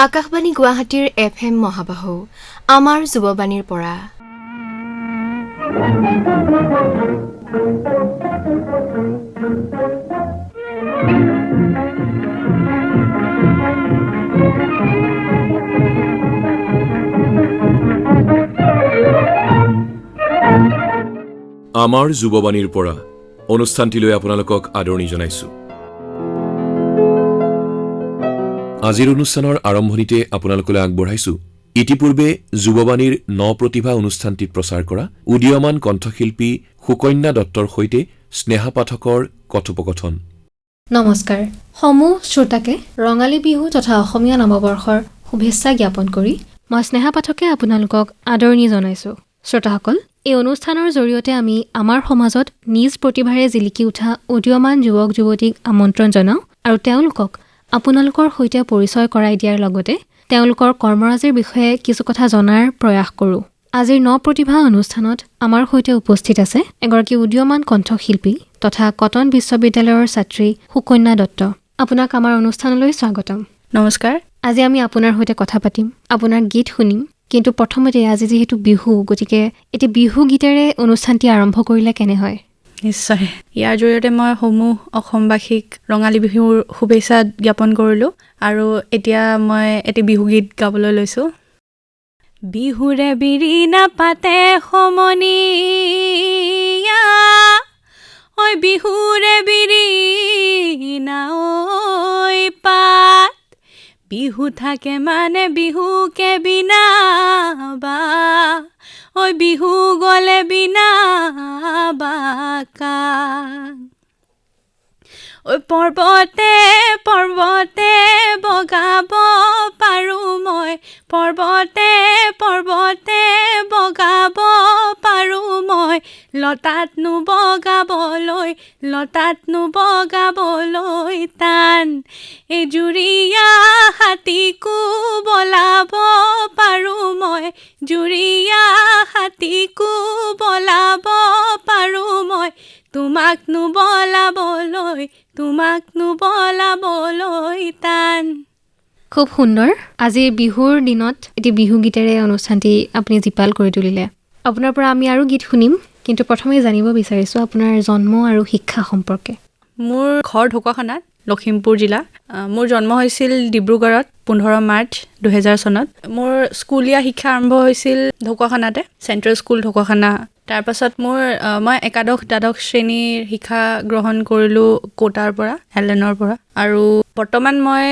আকাশবাণী গুৱাহাটীৰ FM মহাবাহু আমাৰ যুৱবাণীৰ পৰা আমাৰ যুৱবাণীৰ পৰা অনুষ্ঠানটিলৈ আপোনালোকক আদৰণি জনাইছো। আজিৰ অনুষ্ঠানৰ আৰম্ভণিতে আপোনালোকলৈ আগবঢ়াইছো ইতিপূৰ্বে যুৱবাণীৰ প্ৰতিভা অনুষ্ঠানটিত প্ৰচাৰ কৰা উদীয়মান কণ্ঠশিল্পী সুকন্যা দত্তৰ সৈতে স্নেহা পাঠকৰ কথোপকথন। নমস্কাৰ। সমূহ শ্ৰোতাকে ৰঙালী বিহু তথা অসমীয়া নৱবৰ্ষৰ শুভেচ্ছা জ্ঞাপন কৰি মই স্নেহা পাঠকে আপোনালোকক আদৰণি জনাইছো। শ্ৰোতাসকল, এই অনুষ্ঠানৰ জৰিয়তে আমি আমাৰ সমাজত নিজ প্ৰতিভাৰে জিলিকি উঠা উদীয়মান যুৱক যুৱতীক আমন্ত্ৰণ জনাওঁ আৰু তেওঁলোকক আপোনালোকৰ সৈতে পৰিচয় কৰাই দিয়াৰ লগতে তেওঁলোকৰ কৰ্মৰাজিৰ বিষয়ে কিছু কথা জনাৰ প্ৰয়াস কৰোঁ। আজিৰ প্ৰতিভা অনুষ্ঠানত আমাৰ সৈতে উপস্থিত আছে এগৰাকী উদীয়মান কণ্ঠশিল্পী তথা কটন বিশ্ববিদ্যালয়ৰ ছাত্ৰী সুকন্যা দত্ত। আপোনাক আমাৰ অনুষ্ঠানলৈ স্বাগতম। নমস্কাৰ। আজি আমি আপোনাৰ সৈতে কথা পাতিম, আপোনাৰ গীত শুনিম। কিন্তু প্ৰথমতে আজি যিহেতু বিহু, গতিকে এতিয়া বিহু গীতেৰে অনুষ্ঠানটি আৰম্ভ কৰিলে কেনে হয়? নিশ্চয়। ইয়াৰ জৰিয়তে মই সমূহ অসমবাসীক ৰঙালী বিহুৰ শুভেচ্ছা জ্ঞাপন কৰিলোঁ আৰু এতিয়া মই এটি বিহুগীত গাবলৈ লৈছোঁ। বিহুৰে বিৰি নাপাতে সমনীয়া, ঐ বিহুৰে বিৰি না ঐ পাত, বিহু থাকে মানে বিহুকে বিনাবা, ঐ বিহু গলে বিনাবাকা, ঐ পৰ্বতে পৰ্বতে বগাব পাৰোঁ মই, পৰ্বতে পৰ্বতে বগাব পাৰোঁ মই, লতাতনো বগাবলৈ, লতাতনো বগাবলৈ টান, এই জুৰীয়া হাতীকো বলাব পাৰোঁ মই, জুৰীয়া হাতীকো বলাব পাৰোঁ মই, তোমাকনো বলাবলৈ, তোমাকনো বলাবলৈ টান। খুব সুন্দৰ। আজিৰ বিহুৰ দিনত এটি বিহু গীতেৰে অনুষ্ঠানটি আপুনি জীপাল কৰি তুলিলে। আপোনাৰ পৰা আমি আৰু গীত শুনিম, কিন্তু প্ৰথমে জানিব বিচাৰিছোঁ আপোনাৰ জন্ম আৰু শিক্ষা সম্পৰ্কে। মোৰ ঘৰ ঢকুৱাখানাত, লখিমপুৰ জিলা। মোৰ জন্ম হৈছিল ডিব্ৰুগড়ত 15 মাৰ্চ 2000 চনত। মোৰ স্কুলীয়া শিক্ষা আৰম্ভ হৈছিল ঢকুৱাখানাতে, চেণ্ট্ৰেল স্কুল ঢকুৱাখানা। তাৰপাছত মই একাদশ দ্বাদশ শ্ৰেণীৰ শিক্ষা গ্ৰহণ কৰিলোঁ কোটাৰ পৰা, এলেনৰ পৰা, আৰু বৰ্তমান মই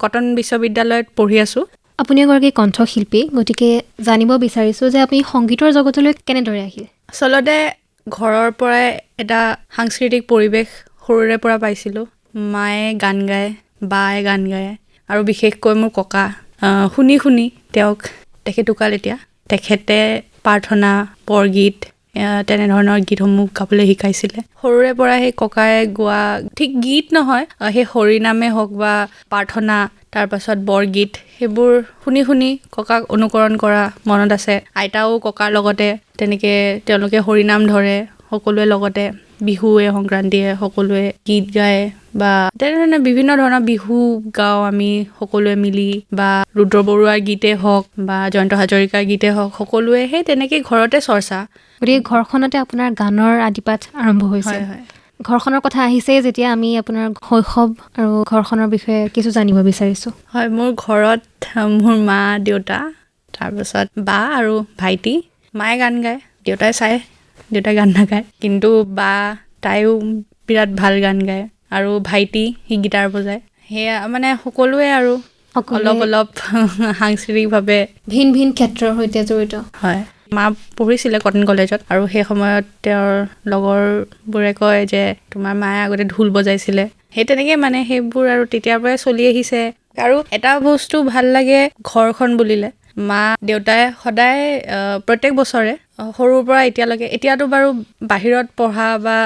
কটন বিশ্ববিদ্যালয়ত পঢ়ি আছোঁ। আপুনি এগৰাকী কণ্ঠশিল্পী, গতিকে জানিব বিচাৰিছোঁ যে আপুনি সংগীতৰ জগতলৈ কেনেদৰে আহিল? আচলতে ঘৰৰ পৰাই এটা সাংস্কৃতিক পৰিৱেশ সৰুৰে পৰা পাইছিলোঁ। মায়ে গান গায়, বায়ে গান গায়, আৰু বিশেষকৈ মোৰ ককা। শুনি শুনি তেখেত ঢুকাল এতিয়া। তেখেতে প্ৰাৰ্থনা, বৰগীত, তেনেধৰণৰ গীতসমূহ গাবলৈ শিকাইছিলে। সৰুৰে পৰা সেই ককাই গোৱা, ঠিক গীত নহয়, সেই হৰিনামে হওক বা প্ৰাৰ্থনা, তাৰপাছত বৰগীত, সেইবোৰ শুনি শুনি ককাক অনুকৰণ কৰা মনত আছে। আইতাও ককাৰ লগতে তেনেকৈ তেওঁলোকে হৰিনাম ধৰে, সকলোৱে লগতে বিহুৱে সংক্ৰান্তিয়ে সকলোৱে গীত গায় বা তেনেধৰণে বিভিন্ন ধৰণৰ বিহু গাওঁ আমি সকলোৱে মিলি, বা ৰুদ্ৰ বৰুৱাৰ গীতেই হওক বা জয়ন্ত হাজৰিকাৰ গীতেই হওক, সকলোৱে সেই তেনেকৈ ঘৰতে চৰ্চা। গতিকে ঘৰখনতে আপোনাৰ গানৰ আদিপাঠ আৰম্ভ হৈছে। হয় হয়। ঘৰখনৰ কথা আহিছেই যেতিয়া, আমি আপোনাৰ শৈশৱ আৰু ঘৰখনৰ বিষয়ে কিছু জানিব বিচাৰিছোঁ। হয়, মোৰ ঘৰত মোৰ মা, দেউতা, তাৰপাছত বা আৰু ভাইটি। মায়ে গান গায়, দেউতাই চায়, দেউতাই গান নাগায়, কিন্তু বা তাইও বিৰাট ভাল গান গায়, আৰু ভাইটি সি গীটাৰ বজায়। সেয়া মানে সকলোৱে আৰু অলপ অলপ সাংস্কৃতিকভাৱে ভিন ভিন ক্ষেত্ৰৰ সৈতে জড়িত। হয়। মা পঢ়িছিলে কটন কলেজত, আৰু সেই সময়ত তেওঁৰ লগৰবোৰে কয় যে তোমাৰ মায়ে আগতে ঢোল বজাইছিলে। সেই তেনেকৈ মানে সেইবোৰ আৰু তেতিয়াৰ পৰাই চলি আহিছে। আৰু এটা বস্তু ভাল লাগে ঘৰখন বুলিলে, মা দেউতাই সদায় প্ৰত্যেক বছৰে সৰুৰ পৰা এতিয়ালৈকে, এতিয়াতো বাৰু বাহিৰত পঢ়া বা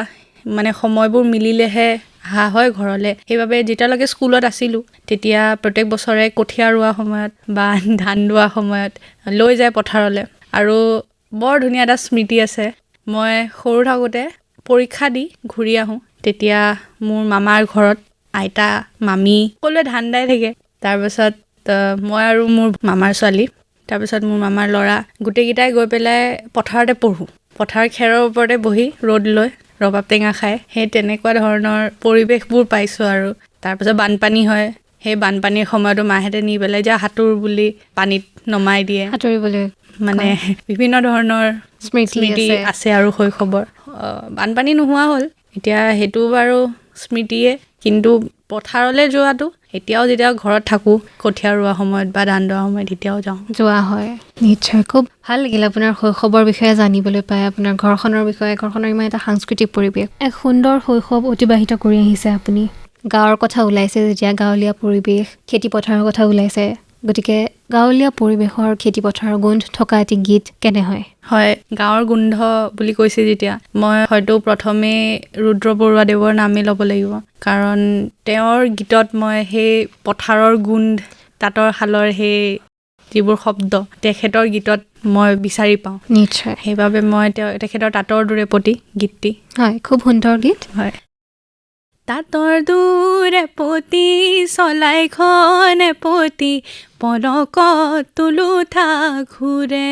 মানে সময়বোৰ মিলিলেহে অহা হয় ঘৰলৈ, সেইবাবে যেতিয়ালৈকে স্কুলত আছিলোঁ তেতিয়া প্ৰত্যেক বছৰে কঠীয়া ৰোৱা সময়ত বা ধান দোৱা সময়ত লৈ যায় পথাৰলৈ। আৰু বৰ ধুনীয়া এটা স্মৃতি আছে। মই সৰু থাকোঁতে পৰীক্ষা দি ঘূৰি আহোঁ, তেতিয়া মোৰ মামাৰ ঘৰত আইতা, মামী সকলোৱে ধান দাই থাকে। তাৰপাছত মই আৰু মোৰ মামাৰ ছোৱালী তাৰপিছত মোৰ মামাৰ ল'ৰা গোটেইকেইটাই গৈ পেলাই পথাৰতে পঢ়োঁ। পথাৰ খেৰৰ ওপৰতে বহি ৰ'দ লৈ ৰবাব টেঙা খাই সেই তেনেকুৱা ধৰণৰ পৰিৱেশবোৰ পাইছোঁ। আৰু তাৰপিছত বানপানী হয়, সেই বানপানীৰ সময়তো মাহঁতে নি পেলাই যা সাঁতোৰ বুলি পানীত নমাই দিয়ে, সাঁতুৰিবলৈ মানে বিভিন্ন ধৰণৰ স্মৃতি আছে আৰু শৈশৱৰ। বানপানী নোহোৱা হ'ল এতিয়া, সেইটো বাৰু স্মৃতিয়ে, কিন্তু পথাৰলৈ যোৱাটো এতিয়াও যেতিয়া ঘৰত থাকোঁ কঠীয়া ৰোৱা সময়ত বা ধান দোৱা সময়ত এতিয়াও যোৱা হয়। নিশ্চয় খুব ভাল লাগিল আপোনাৰ শৈশৱৰ বিষয়ে জানিবলৈ পাই, আপোনাৰ ঘৰখনৰ বিষয়ে, ঘৰখনৰ ইমান এটা সাংস্কৃতিক পৰিৱেশ, এক সুন্দৰ শৈশৱ অতিবাহিত কৰি আহিছে আপুনি। গাঁৱৰ কথা ওলাইছে যেতিয়া, গাঁৱলীয়া পৰিৱেশ, খেতি পথাৰৰ কথা ওলাইছে, গতিকে গাঁৱলীয়া পৰিৱেশৰ খেতি পথাৰৰ গোন্ধ থকা এটি গীত কেনে হয়? হয়, গাঁৱৰ গোন্ধ বুলি কৈছে যেতিয়া মই হয়তো প্ৰথমে ৰুদ্ৰ বৰুৱাদেৱৰ নামেই ল'ব লাগিব, কাৰণ তেওঁৰ গীতত মই সেই পথাৰৰ গোন্ধ, তাঁতৰ শালৰ সেই যিবোৰ শব্দ তেখেতৰ গীতত মই বিচাৰি পাওঁ। নিশ্চয়, সেইবাবে মই তেখেতৰ তাঁতৰ দূৰে প্ৰতি গীতটি। হয়, খুব সুন্দৰ গীত। হয়। তাঁতৰ দূৰে পতি চলাইখন পতি পলকত তুলুঠা ঘূৰে,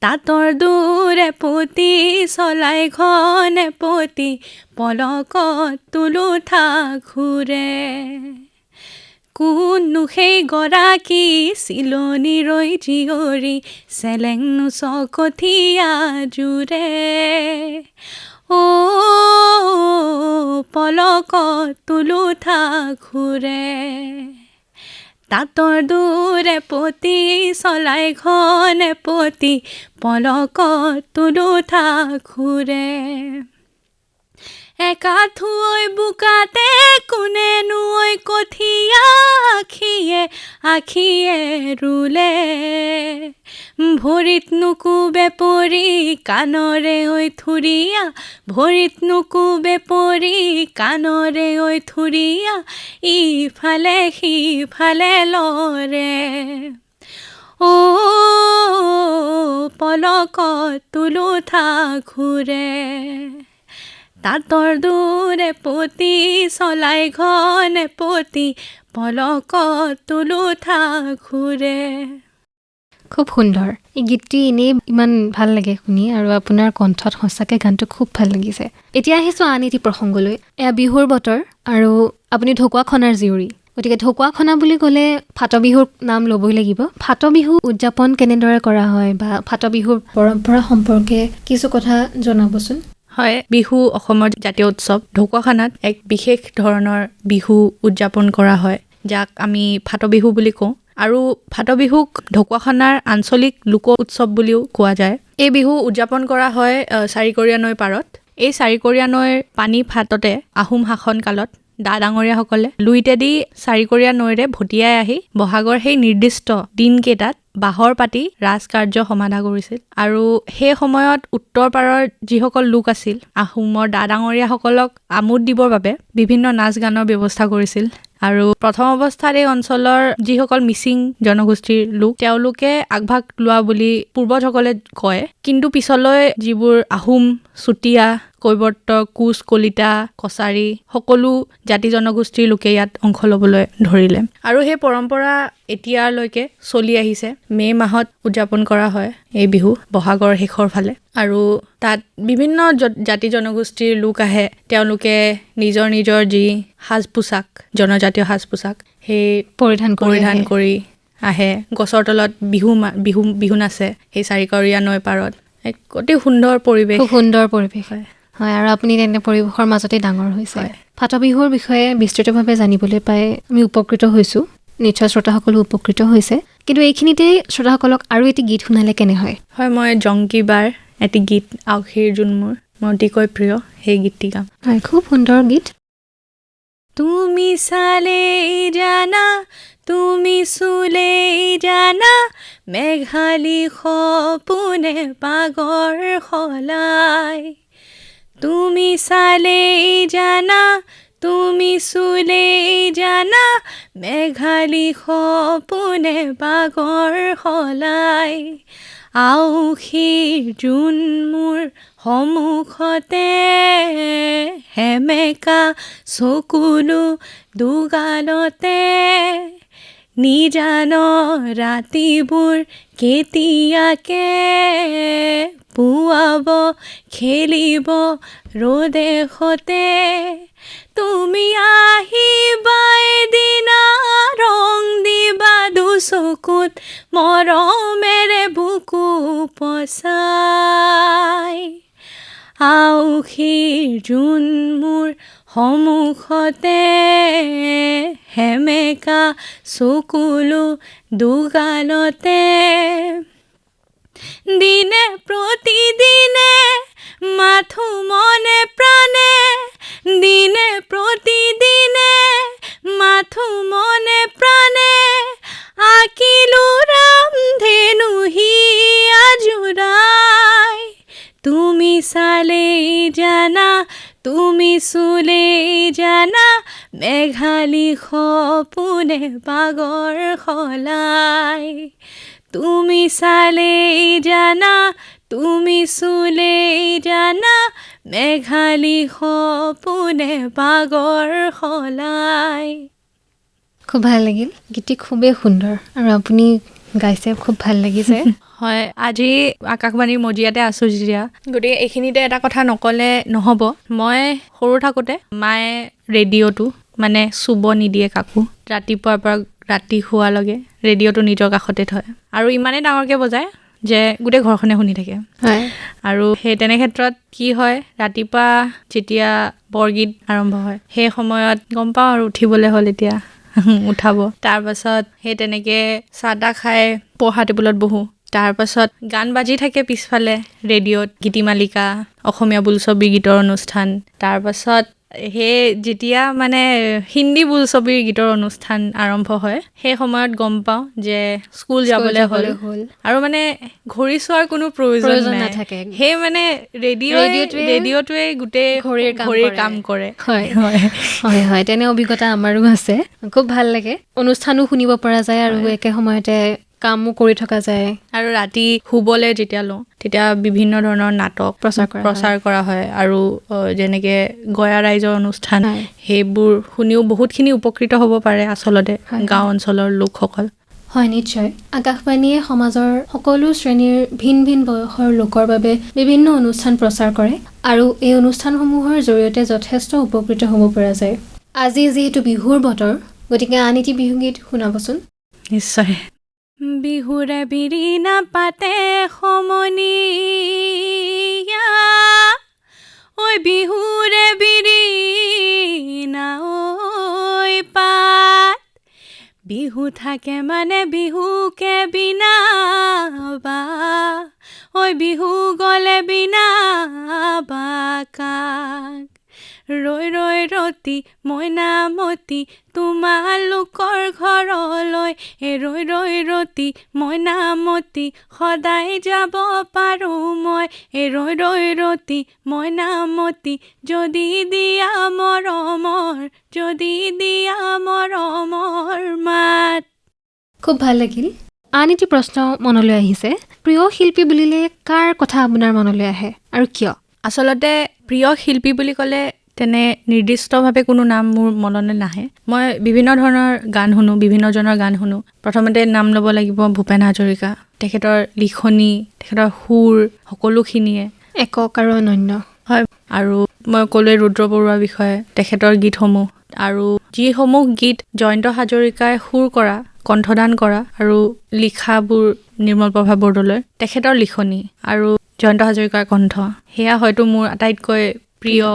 তাঁতৰ দূৰে পতি চলাইখন পতি পলকত তুলুঠা ঘূৰে, কোননো সেই গৰাকী চিলনি ৰৈ জীয়ৰী চেলেং চকঠীয়া জোৰে, পলকত তুলুঠা ঘূৰে, তাঁতৰ দূৰে পতি চলাইখন পতি পলকত তুলুঠা ঘূৰে, একাঠুৱৈ বোকাতে কোনে নৈ কঠীয়া আখিয়ে আখিয়ে ৰুলে, ভৰিত নুকুবে পৰি কাণৰে ঐ থুৰীয়া, ভৰিত নুকুবে পৰি কাণৰে ঐ থুৰীয়া, ইফালে সিফালে লৰে, পলকত তুলুঠা ঘূৰে, তাঁতৰ দূৰে পতি চলাইখন পতি পলকত তুলুঠা ঘূৰে। খুব সুন্দৰ এই গীতটি, এনেই ইমান ভাল লাগে শুনি, আৰু আপোনাৰ কণ্ঠত সঁচাকৈ গানটো খুব ভাল লাগিছে। এতিয়া আহিছোঁ আন এটি প্ৰসংগলৈ। এয়া বিহুৰ বতৰ আৰু আপুনি ঢকুৱাখনাৰ জীয়ৰী, গতিকে ঢকুৱাখনা বুলি ক'লে ফাট বিহুৰ নাম ল'বই লাগিব। ফাট বিহু উদযাপন কেনেদৰে কৰা হয়, বা ফাট বিহুৰ পৰম্পৰা সম্পৰ্কে কিছু কথা জনাবচোন। হয়, বিহু অসমৰ জাতীয় উৎসৱ। ঢকুৱাখানাত এক বিশেষ ধৰণৰ বিহু উদযাপন কৰা হয়, যাক আমি ফাট বিহু বুলি কওঁ, আৰু ফাট বিহুক ঢকুৱাখানাৰ আঞ্চলিক লোক উৎসৱ বুলিও কোৱা যায়। এই বিহু উদযাপন কৰা হয় চাৰিকৰীয়া নৈৰ পাৰত। এই চাৰিকৰীয়া নৈৰ পানী ফাটতে আহোম শাসন কালত ডা ডাঙৰীয়াসকলে লুইতেদি চাৰিকৰীয়া নৈৰে ভটিয়াই আহি বহাগৰ সেই নিৰ্দিষ্ট দিনকেইটাত বাঁহৰ পাতি ৰাজকাৰ্য সমাধা কৰিছিল। আৰু সেই সময়ত উত্তৰ পাৰৰ যিসকল লোক আছিল, আহোমৰ ডা ডাঙৰীয়াসকলক আমোদ দিবৰ বাবে বিভিন্ন নাচ গানৰ ব্যৱস্থা কৰিছিল। আৰু প্ৰথম অৱস্থাত এই অঞ্চলৰ যিসকল মিচিং জনগোষ্ঠীৰ লোক, তেওঁলোকে আগভাগ লোৱা বুলি পূৰ্বজসকলে কয়, কিন্তু পিছলৈ যিবোৰ আহোম, চুতীয়া, কৈৱৰ্ত, কোচ, কলিতা, কছাৰী সকলো জাতি জনগোষ্ঠীৰ লোকে ইয়াত অংশ ল'বলৈ ধৰিলে। আৰু সেই পৰম্পৰা এতিয়ালৈকে চলি আহিছে। মে' মাহত উদযাপন কৰা হয় এই বিহু, বহাগৰ শেষৰ ফালে। আৰু তাত বিভিন্ন জাতি জনগোষ্ঠীৰ লোক আহে, তেওঁলোকে নিজৰ নিজৰ যি সাজ পোছাক, জনজাতীয় সাজ পোছাক, সেই পৰিধান কৰি আহে। গছৰ তলত বিহু নাচে সেই চাৰিকৰীয়া নৈ পাৰত। এক অতি সুন্দৰ পৰিৱেশ। খুব সুন্দৰ পৰিৱেশ হয়। হয়, আৰু আপুনি তেনে পৰিৱেশৰ মাজতে ডাঙৰ হৈছে। ফাট বিহুৰ বিষয়ে বিস্তৃতভাৱে জানিবলৈ পাই আমি উপকৃত হৈছোঁ, নিশ্চয় শ্ৰোতাসকলো উপকৃত হৈছে। কিন্তু এইখিনিতে শ্ৰোতাসকলক আৰু এটি গীত শুনালে কেনে হয়? হয়, মই জংকীবাৰ এটি গীত, আউসীৰ জোন মোৰ অতিকৈ প্ৰিয়, সেই গীতটি গাম। হয়, খুব সুন্দৰ গীত। তুমি চালেই জানা, তুমি চুলেই জানা, মেঘালী সপোনে পাগৰ সলাই, তুমি চালেই জানা, তুমি চুলেই জানা, মেঘালী সপোনে পাগৰ সলাই, আউসীৰ জোন মোৰ সন্মুখতে, সেমেকা চকুলো দুগালতে, নিজান ৰাতিবোৰ কেতিয়াকে পুৱাব খেলিব ৰ'দেশতে তুমি আহিবা এদিনা ৰং দিবা দুচকুত মৰমেৰে বুকু পচাই আউখীৰ জোন মোৰ সন্মুখতে হেমেকা চকুলো দুগালতে দিনে প্ৰতিদিনে মাথো মনে প্ৰাণে দিনে প্ৰতিদিনে মাথো মনে প্ৰাণে আকিলো ৰামধেনু হিয়া জোৰাই তুমি চালেই জানা তুমি চুলেই জানা মেঘালী সপোনে পাগৰ সলাই তুমি চালেই জানা তুমি চুলেই জানা মেঘালী সপোনে পাগৰ সলাই খুব ভাল লাগিল গীতটি খুবেই সুন্দৰ আৰু আপুনি গাইছে খুব ভাল লাগিছে হয় আজি আকাশবাণীৰ মজিয়াতে আছোঁ যেতিয়া গতিকে এইখিনিতে এটা কথা নক'লে নহ'ব মই সৰু থাকোঁতে মায়ে ৰেডিঅ'টো মানে চুব নিদিয়ে কাকো ৰাতিপুৱাৰ পৰা ৰাতি শোৱালৈকে ৰেডিঅ'টো নিজৰ কাষতে থয় আৰু ইমানেই ডাঙৰকৈ বজায় যে গোটেই ঘৰখনে শুনি থাকে হয় আৰু সেই তেনে ক্ষেত্ৰত কি হয় ৰাতিপুৱা যেতিয়া বৰগীত আৰম্ভ হয় সেই সময়ত গম পাওঁ আৰু উঠিবলৈ হ'ল এতিয়া উঠাব তাৰপাছত সেই তেনেকৈ চাহ তাহ খাই পঢ়া টেবুলত বহোঁ তাৰপাছত গান বাজি থাকে পিছফালে ৰেডিঅ'ত গীতিমালিকা অসমীয়া বোলছবি গীতৰ অনুষ্ঠান তাৰপাছত সেই যেতিয়া মানে হিন্দী বোলছবিৰ গীতৰ অনুষ্ঠান আৰম্ভ হয় সেই সময়ত গম পাওঁ যে স্কুল যাবলৈ হ'ল আৰু মানে ঘড়ী চোৱাৰ কোনো প্ৰয়োজন নাথাকে সেই মানে ৰেডিঅ'টোৱে গোটেই ঘড়ীৰ কাম কৰে হয় হয় হয় তেনে অভিজ্ঞতা আমাৰো আছে খুব ভাল লাগে অনুষ্ঠানো শুনিব পৰা যায় আৰু একে সময়তে কামো কৰি থকা যায় আৰু ৰাতি শুবলৈ যেতিয়া লওঁ তেতিয়া বিভিন্ন ধৰণৰ নাটক প্ৰচাৰ কৰা হয় আৰু যেনেকৈ গয়া ৰাইজৰ অনুষ্ঠান সেইবোৰ শুনিও বহুতখিনি উপকৃত হ'ব পাৰে আচলতে গাঁও অঞ্চলৰ লোকসকল হয় নিশ্চয় আকাশবাণীয়ে সমাজৰ সকলো শ্ৰেণীৰ ভিন ভিন বয়সৰ লোকৰ বাবে বিভিন্ন অনুষ্ঠান প্ৰচাৰ কৰে আৰু এই অনুষ্ঠানসমূহৰ জৰিয়তে যথেষ্ট উপকৃত হ'ব পৰা যায় আজি যিহেতু বিহুৰ বতৰ গতিকে আন এটি বিহুগীত শুনাবচোন নিশ্চয় বিহুৰে বিৰিণা পাতে সমনীয়া ঐ বিহুৰে বিৰিণা ঐ পাত বিহু থাকে মানে বিহুকে বিনা বা ঐ বিহু গ'লে বিনা বা কাক ৰৈ ৰৈ ৰতি মইনামতি তোমালোকৰ ঘৰলৈ ৰৈ ৰৈ ৰতি মইনামতি সদায় যাব পাৰোঁ মই ৰৈ ৰৈ ৰতি মইনামতি যদি দিয়া মৰমৰ মাত খুব ভাল লাগিল আন এটি প্ৰশ্ন মনলৈ আহিছে প্ৰিয় শিল্পী বুলিলে কাৰ কথা আপোনাৰ মনলৈ আহে আৰু কিয় আচলতে প্ৰিয় শিল্পী বুলি ক'লে তেনে নিৰ্দিষ্টভাৱে কোনো নাম মোৰ মনলৈ নাহে মই বিভিন্ন ধৰণৰ গান শুনো বিভিন্নজনৰ গান শুনো প্ৰথমতে নাম ল'ব লাগিব ভূপেন হাজৰিকা তেখেতৰ লিখনি তেখেতৰ সুৰ সকলোখিনিয়ে একক আৰু অনন্য হয় আৰু মই ক'লোৱে ৰুদ্ৰ বৰুৱাৰ বিষয়ে তেখেতৰ গীতসমূহ আৰু যিসমূহ গীত জয়ন্ত হাজৰিকাই সুৰ কৰা কণ্ঠদান কৰা আৰু লিখাবোৰ নিৰ্মলপ্ৰভা বৰদলৈ তেখেতৰ লিখনি আৰু জয়ন্ত হাজৰিকাৰ কণ্ঠ সেয়া হয়তো মোৰ আটাইতকৈ প্ৰিয়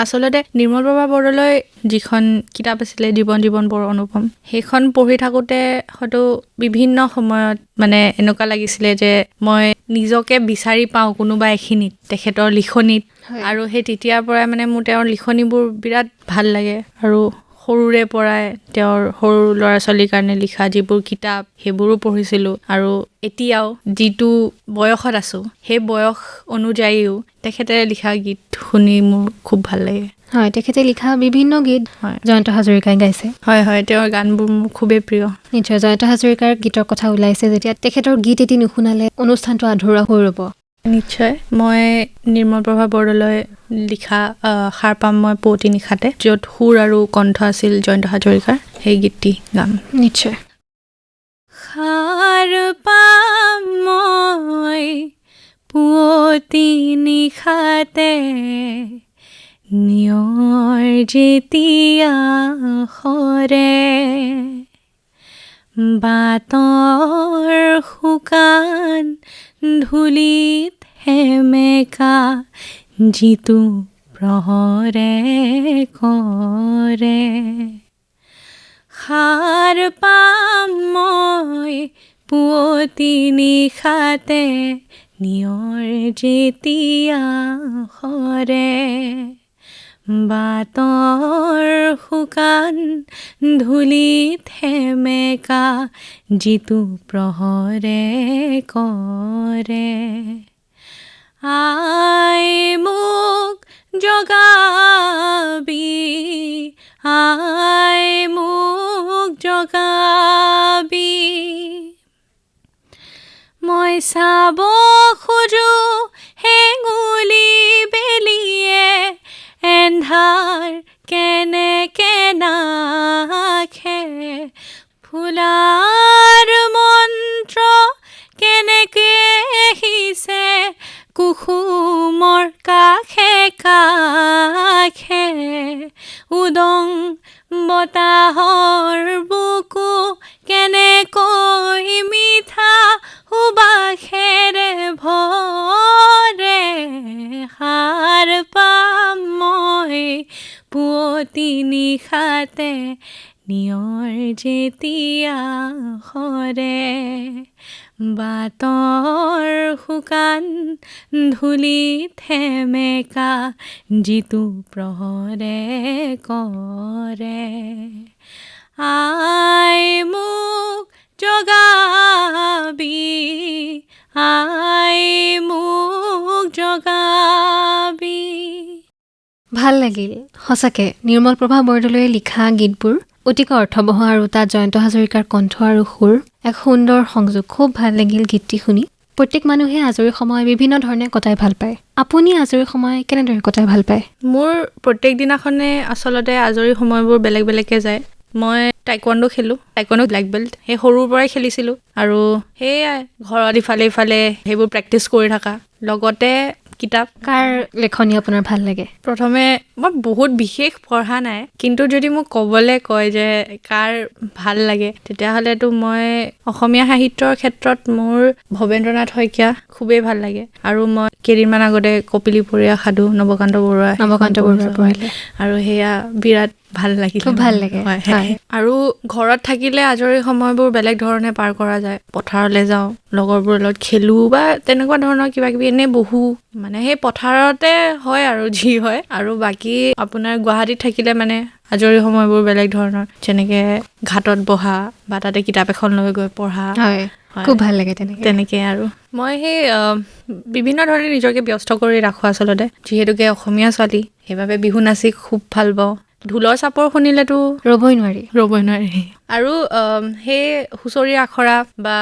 আচলতে নিৰ্মলপ্ৰভা বৰদলৈ যিখন কিতাপ আছিলে জীৱন বৰ অনুপম সেইখন পঢ়ি থাকোঁতে হয়তো বিভিন্ন সময়ত মানে এনেকুৱা লাগিছিলে যে মই নিজকে বিচাৰি পাওঁ কোনোবা এখিনিত তেখেতৰ লিখনিত আৰু সেই তেতিয়াৰ পৰাই মানে মোৰ তেওঁৰ লিখনিবোৰ বিৰাট ভাল লাগে আৰু সৰুৰে পৰাই তেওঁৰ সৰু ল'ৰা ছোৱালীৰ কাৰণে লিখা যিবোৰ কিতাপ সেইবোৰো পঢ়িছিলোঁ আৰু এতিয়াও যিটো বয়সত আছোঁ সেই বয়স অনুযায়ীও তেখেতে লিখা গীত শুনি মোৰ খুব ভাল লাগে হয় তেখেতে লিখা বিভিন্ন গীত জয়ন্ত হাজৰিকাই গাইছে হয় তেওঁৰ গানবোৰ মোৰ খুবেই প্ৰিয় নিশ্চয় জয়ন্ত হাজৰিকাৰ গীতৰ কথা ওলাইছে যেতিয়া তেখেতৰ গীত এটি নুশুনালে অনুষ্ঠানটো আধৰুৱা হৈ ৰ'ব নিশ্চয় মই নিৰ্মলপ্ৰভা বৰদলৈ লিখা সাৰ পাম মই পুৱতি নিশাতে য'ত সুৰ আৰু কণ্ঠ আছিল জয়ন্ত হাজৰিকাৰ সেই গীতটি গাম নিশ্চয় পুৱতি নিশাতে নিয়ৰ যেতিয়া সৰে বাটৰ শুকান ধূলিত সেমেকা যিটো প্ৰহৰে কৰে সাৰ পাম মই পুৱতি নিশাতে নিয়ৰ যেতিয়া সৰে বাটৰ শুকান ধূলিত সেমেকা যিটো প্ৰহৰে কৰে আই মোক জগাবি আই মোক জগাবি মই চাব খোজো হেঙুলি বেলিয়ে এন্ধাৰ কেনেকে নাখে ফুলাৰ মন্ত্ৰ কেনেকে আহিছে কুসুমৰ কাষে কাষে উদং বতাহৰ বুকু কেনেকৈ মিঠা সুবাসেৰে ভৰে সাৰ পাম মই পুৱতি নিশাতে নিয়ৰ যেতিয়া সৰে বাটৰ শুকান ধূলিত সেমেকা যিটো প্ৰহৰে কৰে আই মোক জগাবি আই মোক জগাবি ভাল লাগিল সঁচাকৈ নিৰ্মল প্ৰভা বৰদলৈয়ে লিখা গীতবোৰ অতিকৈ অৰ্থবহ আৰু তাত জয়ন্ত হাজৰিকাৰ কণ্ঠ আৰু সুৰ এক সুন্দৰ সংযোগ খুব ভাল লাগিল গীতটি শুনি প্ৰত্যেক মানুহে আজৰি সময় বিভিন্ন ধৰণে কটাই ভাল পায় আপুনি আজৰি সময় কেনেদৰে কটাই ভাল পায় মোৰ প্ৰত্যেক দিনাখনে আচলতে আজৰি সময়বোৰ বেলেগ বেলেগকৈ যায় মই টাইকোৱাণ্ডো খেলোঁ টাইকোৱাণ্ডো ব্লেক বেল্ট সেই সৰুৰ পৰাই খেলিছিলোঁ আৰু সেয়াই ঘৰত ইফালে ইফালে সেইবোৰ প্ৰেক্টিচ কৰি থকা লগতে কিতাপ কাৰ লেখনি আপোনাৰ ভাল লাগে প্ৰথমে মই বহুত বিশেষ পঢ়া নাই কিন্তু যদি মোক ক'বলৈ কয় যে কাৰ ভাল লাগে তেতিয়াহ'লেতো মই অসমীয়া সাহিত্যৰ ক্ষেত্ৰত মোৰ ভৱেন্দ্ৰনাথ শইকীয়া খুবেই ভাল লাগে আৰু মই কেইদিনমান আগতে কপিলীপৰীয়া সাধু নৱকান্ত বৰুৱাই পঢ়িলে আৰু সেয়া বিৰাট ভাল লাগিল খুব ভাল লাগে আৰু ঘৰত থাকিলে আজৰি সময়বোৰ বেলেগ ধৰণে পাৰ কৰা যায় পথাৰলৈ যাওঁ লগৰবোৰৰ লগত খেলোঁ বা তেনেকুৱা ধৰণৰ কিবা কিবি এনেই বহো মানে সেই পথাৰতে হয় আৰু যি হয় আৰু বাকী আপোনাৰ গুৱাহাটীত থাকিলে মানে আজৰি সময়বোৰ বেলেগ ধৰণৰ যেনেকে ঘাটত বহা বা তাতে কিতাপ এখন লৈ গৈ পঢ়া খুব ভাল লাগে তেনেকে আৰু মই সেই বিভিন্ন ধৰণে নিজকে ব্যস্ত কৰি ৰাখোঁ আচলতে যিহেতুকে অসমীয়া ছোৱালী সেইবাবে বিহু নাচি খুব ভাল পাওঁ ঢোলৰ চাপৰ শুনিলেতো ৰ'বই নোৱাৰি আৰু সেই হুঁচৰি আখৰা বা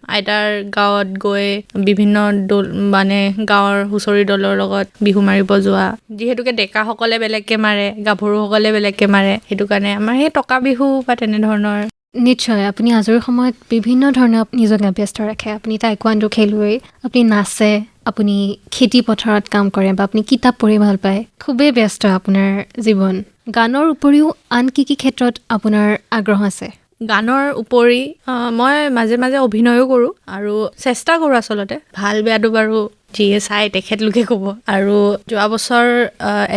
আইতাৰ গাঁৱত গৈ বিভিন্ন দল মানে গাঁৱৰ হুঁচৰি দলৰ লগত বিহু মাৰিব যোৱা যিহেতুকে ডেকাসকলে বেলেগকৈ মাৰে গাভৰুসকলে বেলেগকৈ মাৰে সেইটো কাৰণে আমাৰ সেই টকা বিহু বা তেনেধৰণৰ নিশ্চয় আপুনি আজৰি সময়ত বিভিন্ন ধৰণে নিজকে ব্যস্ত ৰাখে আপুনি টাইকোৱাণ্ডো খেলুৱৈ আপুনি নাচে আপুনি খেতি পথাৰত কাম কৰে বা আপুনি কিতাপ পঢ়ি ভাল পায় খুবেই ব্যস্ত আপোনাৰ জীৱন গানৰ উপৰিও আন কি ক্ষেত্ৰত আপোনাৰ আগ্ৰহ আছে গানৰ উপৰি মই মাজে মাজে অভিনয়ো কৰোঁ আৰু চেষ্টা কৰোঁ আচলতে ভাল বেয়াটো বাৰু যিয়ে চাই তেখেতলোকে ক'ব আৰু যোৱা বছৰ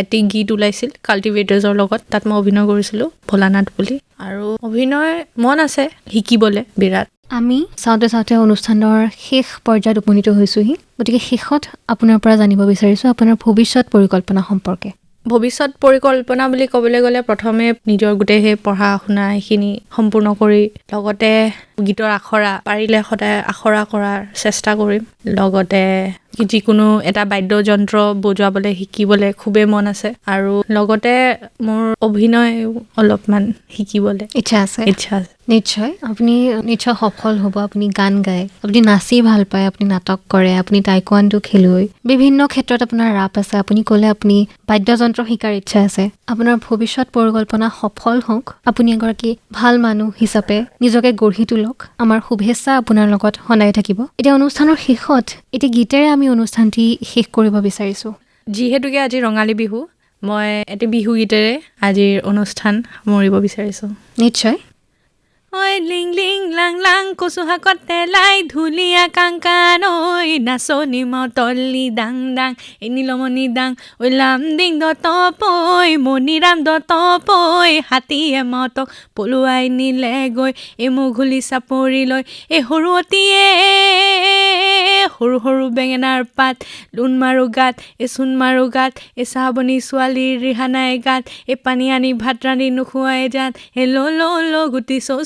এটি গীত ওলাইছিল কাল্টিভেটাৰ্ছৰ লগত তাত মই অভিনয় কৰিছিলোঁ ভোলানাথ বুলি আৰু অভিনয় মন আছে শিকিবলৈ বিৰাট আমি চাওঁতে চাওঁতে অনুষ্ঠানৰ শেষ পৰ্যায়ত উপনীত হৈছোঁহি গতিকে শেষত আপোনাৰ পৰা জানিব বিচাৰিছোঁ আপোনাৰ ভৱিষ্যত পৰিকল্পনা সম্পৰ্কে ভৱিষ্যত পৰিকল্পনা বুলি ক'বলৈ গ'লে প্ৰথমে নিজৰ গোটেই সেই পঢ়া শুনা সেইখিনি সম্পূৰ্ণ কৰি লগতে গীতৰ আখৰা পাৰিলে সদায় আখৰা কৰাৰ চেষ্টা কৰিম লগতে যিকোনো এটা বাদ্যযন্ত্ৰ বজোৱাবলৈ শিকিবলৈ খুবেই মন আছে আৰু লগতে মোৰ অভিনয় অলপমান শিকিবলৈ ইচ্ছা আছে নিশ্চয় আপুনি নিশ্চয় সফল হ'ব আপুনি গান গায় আপুনি নাচি ভাল পায় আপুনি নাটক কৰে আপুনি টাইকোৱাণ্ডো খেলুৱৈ বিভিন্ন ক্ষেত্ৰত আপোনাৰ ৰাপ আছে আপুনি ক'লে আপুনি বাদ্যযন্ত্ৰ শিকাৰ ইচ্ছা আছে আপোনাৰ ভৱিষ্যত পৰিকল্পনা সফল হওক আপুনি এগৰাকী ভাল মানুহ হিচাপে নিজকে গঢ়ি তোলক আমাৰ শুভেচ্ছা আপোনাৰ লগত সদায় থাকিব এতিয়া অনুষ্ঠানৰ শেষত এটি গীতেৰে আমি আমি অনুষ্ঠানটি শেষ কৰিব বিচাৰিছোঁ। যিহেতুকে আজি ৰঙালী বিহু, মই এটি বিহু গীতেৰে আজিৰ অনুষ্ঠান সামৰিব বিচাৰিছোঁ। নিশ্চয়। ঐ লিং লিং লাং লাং কচু শাকত তেলাই ধুলীয়া কাংকান ঐ নাচনি মতলি দাং দাং এই নীলমণি দাং ঐ লাম দিং দতপৈ মণিৰাম দতপৈ হাতীয়ে মতক পলুৱাই নিলে গৈ এই মুঘুলি চাপৰি লৈ এই সৰুৱতীয়ে সৰু সৰু বেঙেনাৰ পাত লোন মাৰো গাত এই চোন মাৰো গাত এই চাহবনী ছোৱালীৰ ৰিহানাই গাত এই পানী আনি ভাত ৰান্ধি নোখোৱাই যাত এই ল গুটি চৌ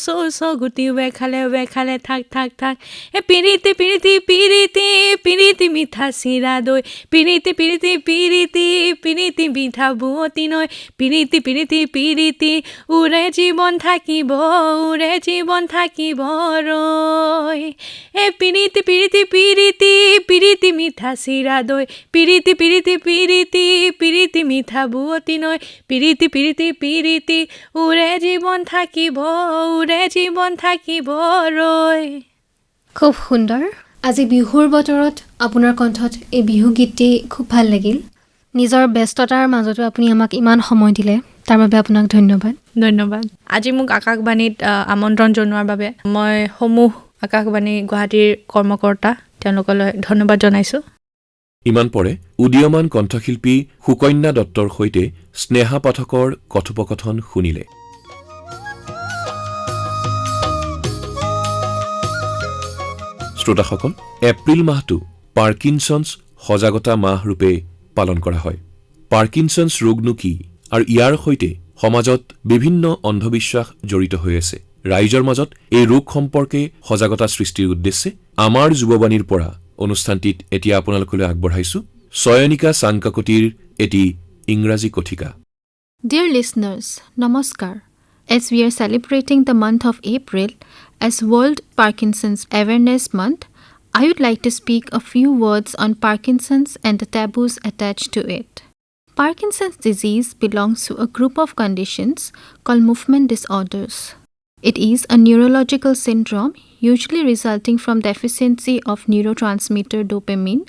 গুটি ৱে খালে থাক থাক থাক এ পিৰিতি পিৰিতি পিৰিতি পিৰিতি মিঠা চিৰা দৈ পিৰিতি পিৰিতি পিৰিতি পিৰিতি মিঠা বুৱতী নৈ পিৰিতি পিৰিতি পিৰিতি উৰে জীৱন থাকিব ৰৈ এ পিৰিতি পিৰিতি পিৰিতি পিৰিতি মিঠা চিৰা দৈ পিৰিতি পিৰিতি পিৰিতি পিৰিতি মিঠা বুৱতী নৈ পিৰিতি পিৰিতি পিৰিতি উৰে জীৱন থাকিব ৰৈ। খুব সুন্দৰ। আজি বিহুৰ বতৰত আপোনাৰ কণ্ঠত এই বিহু গীতটি খুব ভাল লাগিল। নিজৰ ব্যস্ততাৰ মাজতো আপুনি আমাক ইমান সময় দিলে, তাৰ বাবে আপোনাক ধন্যবাদ। ধন্যবাদ। আজি মোক আকাশবাণীত আমন্ত্ৰণ জনোৱাৰ বাবে মই সমূহ আকাশবাণী গুৱাহাটীৰ কৰ্মকৰ্তা তেওঁলোকলৈ ধন্যবাদ জনাইছোঁ। ইমান পৰে উদীয়মান কণ্ঠশিল্পী সুকন্যা দত্তৰ সৈতে স্নেহা পাঠকৰ কথোপকথন শুনিলে। শ্ৰোতাসকল, এপ্ৰিল মাহটো পাৰ্কিনছন্স সজাগতা মাহ ৰূপে পালন কৰা হয়। পাৰ্কিনছন্স ৰোগনো কি আৰু ইয়াৰ সৈতে সমাজত বিভিন্ন অন্ধবিশ্বাস জড়িত হৈ আছে। ৰাইজৰ মাজত এই ৰোগ সম্পৰ্কে সজাগতা সৃষ্টিৰ উদ্দেশ্যে আমাৰ যুৱবাণীৰ পৰা অনুষ্ঠানটিত এতিয়া আপোনালোকলৈ আগবঢ়াইছো চয়নিকা চাংকাকতিৰ এটি ইংৰাজী কথিকা। Dear listeners, Namaskar. As we are celebrating the month of April as World Parkinson's Awareness Month, I would like to speak a few words on Parkinson's and the taboos attached to it. Parkinson's disease belongs to a group of conditions called movement disorders. It is a neurological syndrome usually resulting from deficiency of neurotransmitter dopamine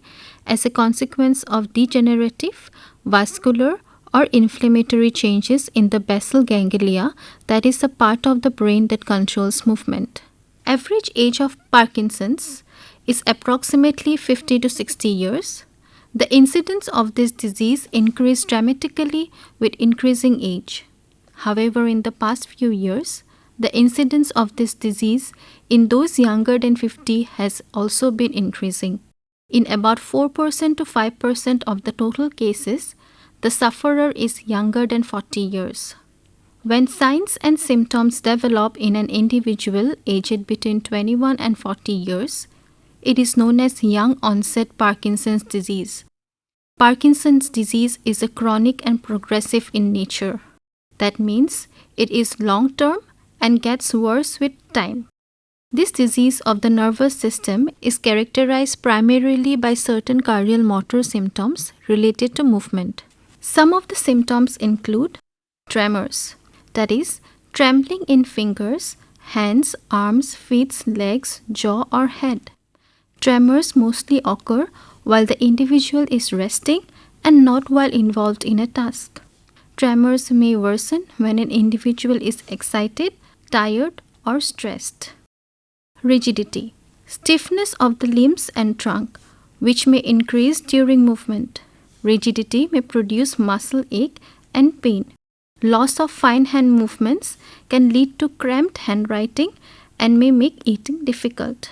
as a consequence of degenerative, vascular, or inflammatory changes in the basal ganglia, that is the part of the brain that controls movement. Average age of Parkinson's is approximately 50 to 60 years. The incidence of this disease increased dramatically with increasing age. However, in the past few years, the incidence of this disease in those younger than 50 has also been increasing. In about 4% to 5% of the total cases, the sufferer is younger than 40 years. When signs and symptoms develop in an individual aged between 21 and 40 years, it is known as young onset Parkinson's disease. Parkinson's disease is a chronic and progressive in nature. That means it is long-term and gets worse with time. This disease of the nervous system is characterized primarily by certain cardial-motor symptoms related to movement. Some of the symptoms include tremors, that is, trembling in fingers, hands, arms, feet, legs, jaw, or head. Tremors mostly occur while the individual is resting and not while involved in a task. Tremors may worsen when an individual is excited, tired, or stressed. Rigidity, stiffness of the limbs and trunk, which may increase during movement. Rigidity may produce muscle ache and pain. Loss of fine hand movements can lead to cramped handwriting and may make eating difficult.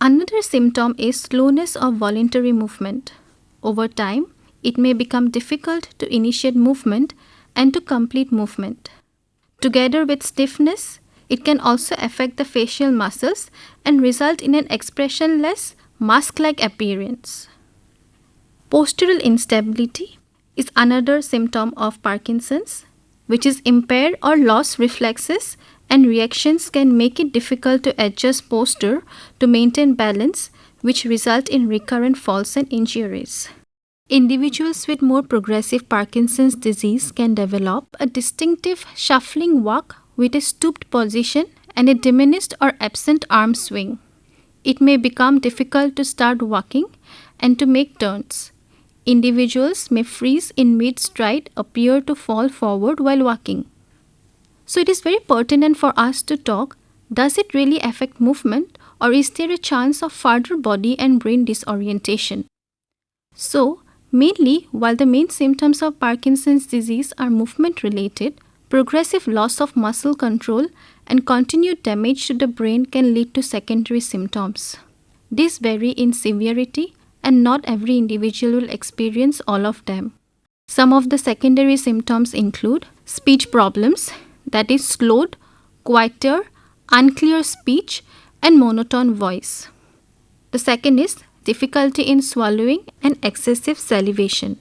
Another symptom is slowness of voluntary movement. Over time, it may become difficult to initiate movement and to complete movement. Together with stiffness, it can also affect the facial muscles and result in an expressionless, mask-like appearance. Postural instability is another symptom of Parkinson's, which is impaired or lost reflexes and reactions can make it difficult to adjust posture to maintain balance, which result in recurrent falls and injuries. Individuals with more progressive Parkinson's disease can develop a distinctive shuffling walk with a stooped position and a diminished or absent arm swing. It may become difficult to start walking and to make turns. Individuals may freeze in mid-stride, appear to fall forward while walking. So it is very pertinent for us to talk, does it really affect movement, or is there a chance of further body and brain disorientation? So, mainly, while the main symptoms of Parkinson's disease are movement related, progressive loss of muscle control and continued damage to the brain can lead to secondary symptoms. These vary in severity, and not every individual will experience all of them. Some of the secondary symptoms include speech problems, that is slowed, quieter, unclear speech, and monotone voice. The second is difficulty in swallowing and excessive salivation.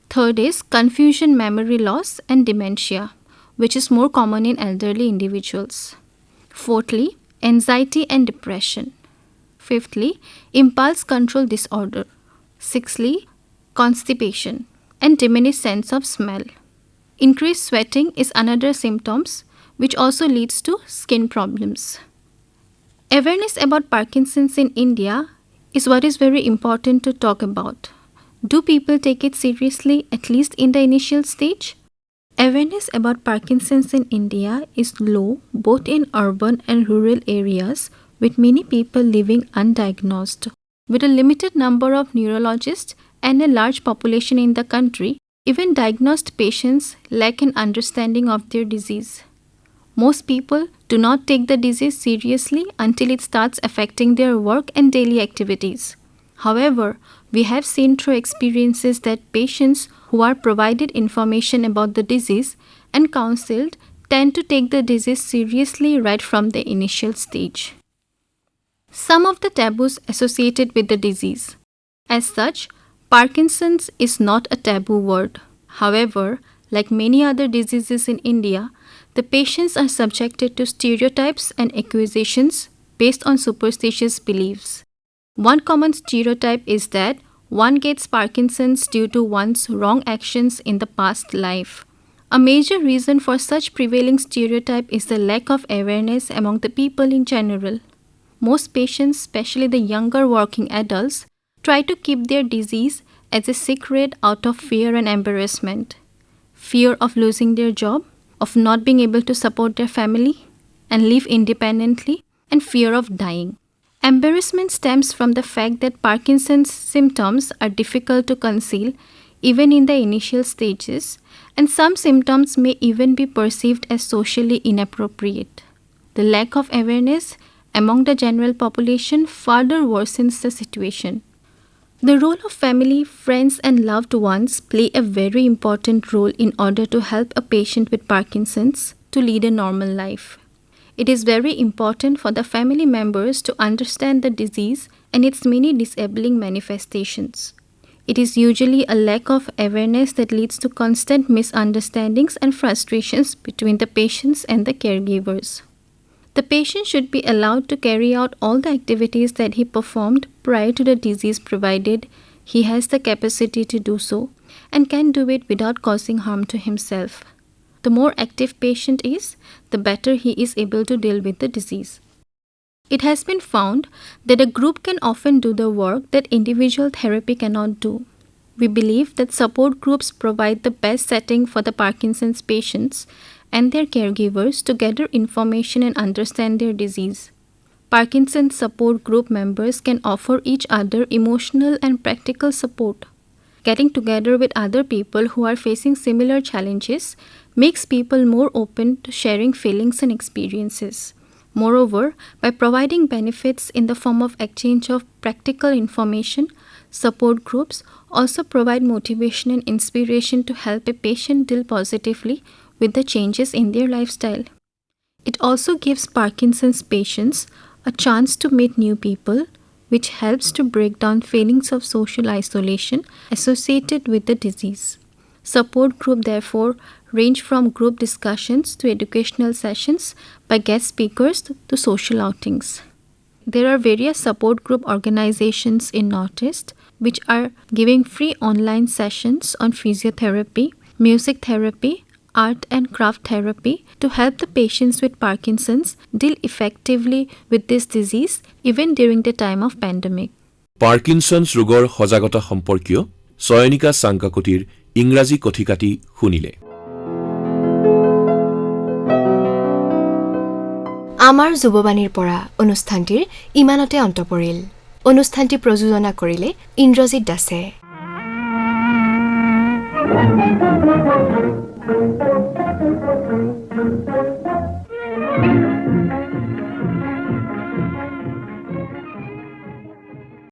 Third is confusion, memory loss, and dementia, which is more common in elderly individuals. Fourthly, anxiety and depression. Fifthly, impulse control disorder. Sixthly, constipation and diminished sense of smell. Increased sweating is another symptom which also leads to skin problems. Awareness about Parkinson's in India is what is very important to talk about. Do people take it seriously, at least in the initial stage? Awareness about Parkinson's in India is low both in urban and rural areas, with many people living undiagnosed. With a limited number of neurologists and a large population in the country, even diagnosed patients lack an understanding of their disease. Most people do not take the disease seriously until it starts affecting their work and daily activities. However, we have seen through experiences that patients who are provided information about the disease and counseled tend to take the disease seriously right from the initial stage. Some of the taboos associated with the disease. As such, Parkinson's is not a taboo word. However, like many other diseases in India, the patients are subjected to stereotypes and accusations based on superstitious beliefs. One common stereotype is that one gets Parkinson's due to one's wrong actions in the past life. A major reason for such prevailing stereotype is the lack of awareness among the people in general. Most patients, especially the younger working adults, try to keep their disease as a secret out of fear and embarrassment. Fear of losing their job, of not being able to support their family and live independently, and fear of dying. Embarrassment stems from the fact that Parkinson's symptoms are difficult to conceal even in the initial stages, and some symptoms may even be perceived as socially inappropriate. The lack of awareness among the general population further worsens the situation. The role of family, friends, and loved ones play a very important role in order to help a patient with Parkinson's to lead a normal life. It is very important for the family members to understand the disease and its many disabling manifestations. It is usually a lack of awareness that leads to constant misunderstandings and frustrations between the patients and the caregivers. The patient should be allowed to carry out all the activities that he performed prior to the disease, provided he has the capacity to do so and can do it without causing harm to himself. The more active patient is, the better he is able to deal with the disease. It has been found that a group can often do the work that individual therapy cannot do. We believe that support groups provide the best setting for the Parkinson's patients and their caregivers to gather information and understand their disease. Parkinson's support group members can offer each other emotional and practical support. Getting together with other people who are facing similar challenges makes people more open to sharing feelings and experiences. Moreover, by providing benefits in the form of exchange of practical information, support groups also provide motivation and inspiration to help a patient deal positively with the changes in their lifestyle. It also gives Parkinson's patients a chance to meet new people, which helps to break down feelings of social isolation associated with the disease. Support group therefore range from group discussions to educational sessions by guest speakers to social outings. There are various support group organizations in Northeast which are giving free online sessions on physiotherapy, music therapy, art and craft therapy to help the patients with Parkinson's deal effectively with this disease even during the time of pandemic. পাৰ্কিনছন্স ৰোগৰ সজাগতা সম্পৰ্কীয় চয়নিকা চাংকাকতিৰ ইংৰাজী কথিকাটি শুনিলে। আমাৰ যুৱবাণীৰ পৰা অনুষ্ঠানটিৰ ইমানতে অন্ত পৰিল। অনুষ্ঠানটি প্ৰযোজনা কৰিলে ইন্দ্ৰজিৎ দাসে।